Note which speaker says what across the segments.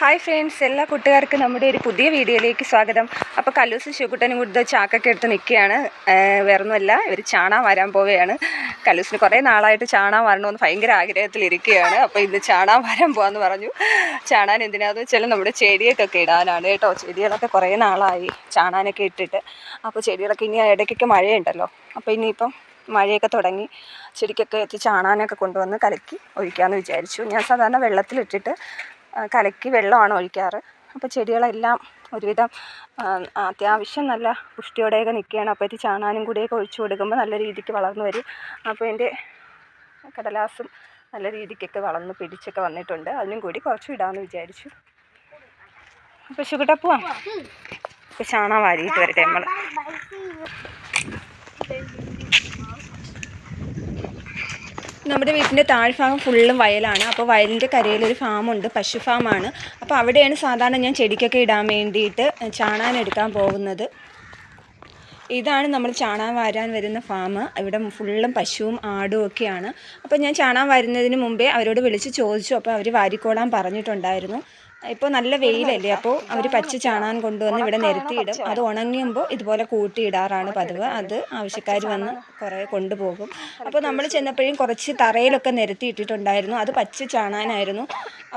Speaker 1: Hi friends, എല്ലാ കൂട്ടുകാർക്കും നമ്മുടെ ഒരു പുതിയ വീഡിയോയിലേക്ക് സ്വാഗതം. അപ്പോൾ കല്ലൂസും ശിവക്കുട്ടനും കൂടി ചാക്കൊക്കെ എടുത്ത് നിൽക്കുകയാണ്. വേറൊന്നുമല്ല, ഇവർ ചാണാൻ വരാൻ പോവുകയാണ്. കല്ലൂസിന് കുറേ നാളായിട്ട് ചാണാൻ വരണമെന്ന് ഭയങ്കര ആഗ്രഹത്തിലിരിക്കുകയാണ്. അപ്പോൾ ഇന്ന് ചാണാൻ വരാൻ പോകാമെന്ന് പറഞ്ഞു. ചാണാൻ എന്തിനാണെന്ന് വെച്ചാൽ നമ്മുടെ ചെടിയൊക്കെ ഇടാനാണ് കേട്ടോ. ചെടികളൊക്കെ കുറേ നാളായി ചാണാനൊക്കെ ഇട്ടിട്ട്. അപ്പോൾ ചെടികളൊക്കെ ഇനി ഇടയ്ക്കൊക്കെ മഴയുണ്ടല്ലോ, അപ്പോൾ ഇനിയിപ്പം മഴയൊക്കെ തുടങ്ങി ചെടിക്കൊക്കെ എത്തി ചാണാനൊക്കെ കൊണ്ടുവന്ന് കലക്കി ഒഴിക്കാമെന്ന് വിചാരിച്ചു. ഞാൻ സാധാരണ വെള്ളത്തിലിട്ടിട്ട് കലക്കി വെള്ളമാണ് ഒഴിക്കാറ്. അപ്പോൾ ചെടികളെല്ലാം ഒരുവിധം അത്യാവശ്യം നല്ല പുഷ്ടിയോടെയൊക്കെ നിൽക്കുകയാണ്. അപ്പോൾ ഇത് ചാണാനും കൂടിയൊക്കെ ഒഴിച്ചു കൊടുക്കുമ്പോൾ നല്ല രീതിക്ക് വളർന്നു വരും. അപ്പോൾ എൻ്റെ കടലാസും നല്ല രീതിക്കൊക്കെ വളർന്ന് പിടിച്ചൊക്കെ വന്നിട്ടുണ്ട്. അതിനും കൂടി കുറച്ച് ഇടാമെന്ന് വിചാരിച്ചു. അപ്പോൾ ശുകുട്ട പോവാം. ഇപ്പോൾ ചാണാൻ വാരിയിട്ട് വരട്ടെ നമ്മൾ. നമ്മുടെ വീട്ടിൻ്റെ താഴ്ഭാഗം ഫുള്ളും വയലാണ്. അപ്പോൾ വയലിൻ്റെ കരയിലൊരു ഫാമുണ്ട്, പശു ഫാമാണ്. അപ്പോൾ അവിടെയാണ് സാധാരണ ഞാൻ ചെടിക്കൊക്കെ ഇടാൻ വേണ്ടിയിട്ട് ചാണാൻ എടുക്കാൻ പോകുന്നത്. ഇതാണ് നമ്മൾ ചാണാൻ വാരാൻ വരുന്ന ഫാം. ഇവിടെ ഫുള്ളും പശുവും ആടും ഒക്കെയാണ്. അപ്പോൾ ഞാൻ ചാണാൻ വരുന്നതിന് മുമ്പേ അവരോട് വിളിച്ച് ചോദിച്ചു. അപ്പോൾ അവർ വാരിക്കോളാൻ പറഞ്ഞിട്ടുണ്ടായിരുന്നു. ഇപ്പോൾ നല്ല വെയിലല്ലേ, അപ്പോൾ അവർ പച്ച ചാണാൻ കൊണ്ടുവന്ന് ഇവിടെ നിരത്തിയിടും. അത് ഉണങ്ങുമ്പോൾ ഇതുപോലെ കൂട്ടിയിടാറാണ് പതിവ്. അത് ആവശ്യക്കാർ വന്ന് കുറേ കൊണ്ടുപോകും. അപ്പോൾ നമ്മൾ ചെന്നപ്പോഴും കുറച്ച് തറയിലൊക്കെ നിരത്തിയിട്ടിട്ടുണ്ടായിരുന്നു. അത് പച്ച ചാണാനായിരുന്നു.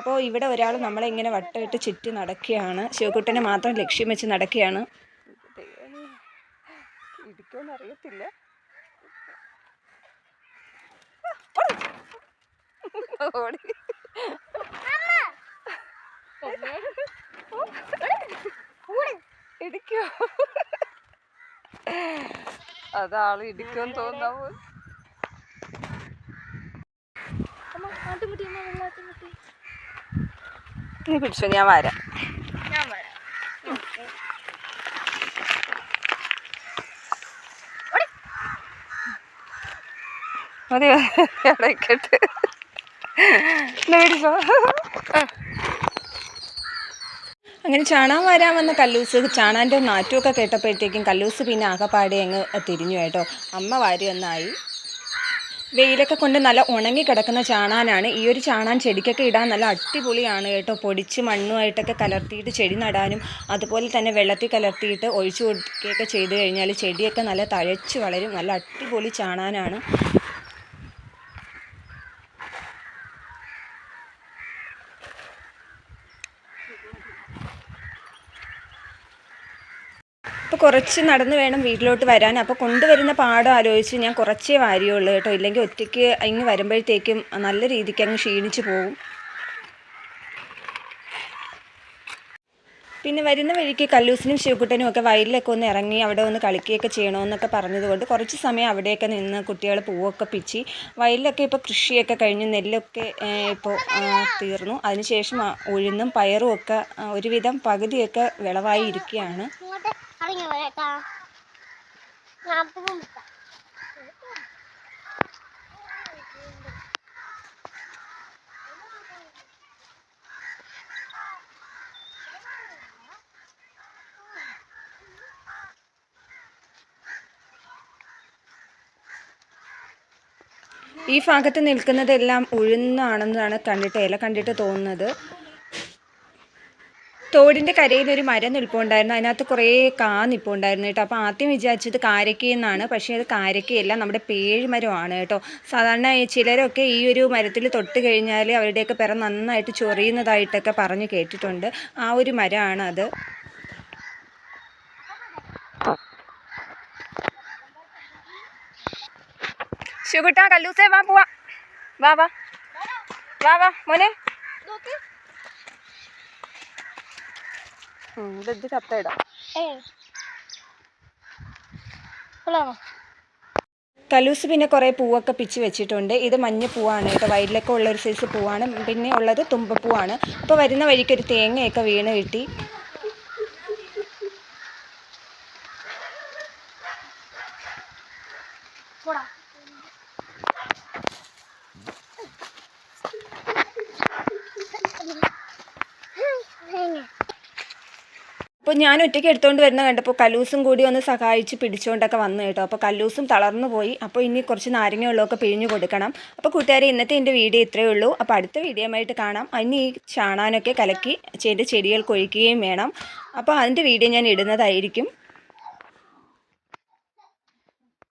Speaker 1: അപ്പോൾ ഇവിടെ ഒരാൾ നമ്മളെ ഇങ്ങനെ വട്ടമിട്ട് ചുറ്റി നടക്കുകയാണ്. ശിവക്കുട്ടനെ മാത്രം ലക്ഷ്യം വെച്ച് നടക്കുകയാണ്. ഇരിക്കുമെന്നറിയത്തില്ല. ഇടിക്കോ? അതാള് ഇടിക്കുമെന്ന് തോന്നാവോ? നീ പിടിച്ചോ, ഞാൻ വരാം. മതി, ഇടയ്ക്കട്ട് പിടിച്ചോ. അങ്ങനെ ചാണാൻ വരാൻ വന്ന കല്ലൂസ് ചാണാൻ്റെ നാറ്റുമൊക്കെ കേട്ടപ്പോഴത്തേക്കും കല്ലൂസ് പിന്നെ ആകെപ്പാടെ അങ്ങ് തിരിഞ്ഞു കേട്ടോ. അമ്മ വാരി ഒന്നായി. വെയിലൊക്കെ കൊണ്ട് നല്ല ഉണങ്ങി കിടക്കുന്ന ചാണാനാണ്. ഈ ഒരു ചാണാൻ ചെടിക്കൊക്കെ ഇടാൻ നല്ല അടിപൊളിയാണ് കേട്ടോ. പൊടിച്ച് മണ്ണുമായിട്ടൊക്കെ കലർത്തിയിട്ട് ചെടി നടാനും അതുപോലെ തന്നെ വെള്ളത്തിൽ കലർത്തിയിട്ട് ഒഴിച്ചു കൊടുക്കുകയൊക്കെ ചെയ്ത് കഴിഞ്ഞാൽ ചെടിയൊക്കെ നല്ല തഴച്ച് വളരും. നല്ല അടിപൊളി ചാണാനാണ്. അപ്പോൾ കുറച്ച് നടന്ന് വേണം വീട്ടിലോട്ട് വരാൻ. അപ്പോൾ കൊണ്ടുവരുന്ന പാടം ആലോചിച്ച് ഞാൻ കുറച്ചേ വാരിയുള്ളൂ കേട്ടോ. ഇല്ലെങ്കിൽ ഒറ്റയ്ക്ക് ഇങ്ങ് വരുമ്പോഴത്തേക്കും നല്ല രീതിക്ക് അങ്ങ് ക്ഷീണിച്ച് പോകും. പിന്നെ വരുന്ന വഴിക്ക് കല്ലൂസിനും ശിവക്കുട്ടനും ഒക്കെ വയലിലൊക്കെ ഒന്ന് ഇറങ്ങി അവിടെ ഒന്ന് കളിക്കുകയൊക്കെ ചെയ്യണമെന്നൊക്കെ പറഞ്ഞതുകൊണ്ട് കുറച്ച് സമയം അവിടെയൊക്കെ നിന്ന് കുട്ടികൾ പൂവൊക്കെ പിച്ചി. വയലിലൊക്കെ ഇപ്പോൾ കൃഷിയൊക്കെ കഴിഞ്ഞ് നെല്ലൊക്കെ ഇപ്പോൾ തീർന്നു. അതിനുശേഷം ഉഴുന്നും പയറും ഒക്കെ ഒരുവിധം പകുതിയൊക്കെ വിളവായി ഇരിക്കുകയാണ്. ഈ ഭാഗത്ത് നിൽക്കുന്നതെല്ലാം ഉഴുന്നാണെന്നാണ് ഇല കണ്ടിട്ട് തോന്നുന്നത്. തോടിൻ്റെ കരയിലൊരു മരം നിൽപ്പുണ്ടായിരുന്നു. അതിനകത്ത് കുറേ നിൽപ്പുണ്ടായിരുന്നു കേട്ടോ. അപ്പോൾ ആദ്യം വിചാരിച്ചത് കാരക്കയെന്നാണ്. പക്ഷേ അത് കാരക്കയല്ല, നമ്മുടെ പേഴുമരമാണ് കേട്ടോ. സാധാരണ ചിലരൊക്കെ ഈ ഒരു മരത്തിൽ തൊട്ട് കഴിഞ്ഞാൽ അവരുടെയൊക്കെ പിറ നന്നായിട്ട് ചൊറിയുന്നതായിട്ടൊക്കെ പറഞ്ഞ് കേട്ടിട്ടുണ്ട്. ആ ഒരു മരമാണ് അത്. ശിവകുട്ടാ, കല്ലൂസേ വാ, പോവാ. വാ വാ വാ വാ മോനെ. ഇത് കത്തയിടാം. കല്ലൂസ് പിന്നെ കുറേ പൂവൊക്കെ പിച്ച് വെച്ചിട്ടുണ്ട്. ഇത് മഞ്ഞ പൂവാണ് കേട്ടോ. വയലിലൊക്കെ ഉള്ളൊരു സൈസ് പൂവാണ്. പിന്നെ ഉള്ളത് തുമ്പപ്പൂവാണ്. അപ്പോൾ വരുന്ന വഴിക്കൊരു തേങ്ങയൊക്കെ വീണ് കിട്ടി. അപ്പോൾ ഞാൻ ഒറ്റയ്ക്ക് എടുത്തുകൊണ്ട് വരുന്ന കണ്ടപ്പോൾ കല്ലൂസും കൂടി ഒന്ന് സഹായിച്ച് പിടിച്ചുകൊണ്ടൊക്കെ വന്നു കേട്ടോ. അപ്പോൾ കല്ലൂസും തളർന്നു പോയി. അപ്പോൾ ഇനി കുറച്ച് നാരങ്ങ വെള്ളമൊക്കെ പിഴിഞ്ഞ് കൊടുക്കണം. അപ്പോൾ കൂട്ടുകാരെ, ഇന്നത്തെ എൻ്റെ വീഡിയോ ഇത്രയേ ഉള്ളൂ. അപ്പോൾ അടുത്ത വീഡിയോയുമായിട്ട് കാണാം. ഇനി ഈ ചാണാനൊക്കെ കലക്കി ചെടികൾക്ക് ഒഴിക്കുകയും വേണം. അപ്പോൾ അതിൻ്റെ വീഡിയോ ഞാൻ ഇടുന്നതായിരിക്കും.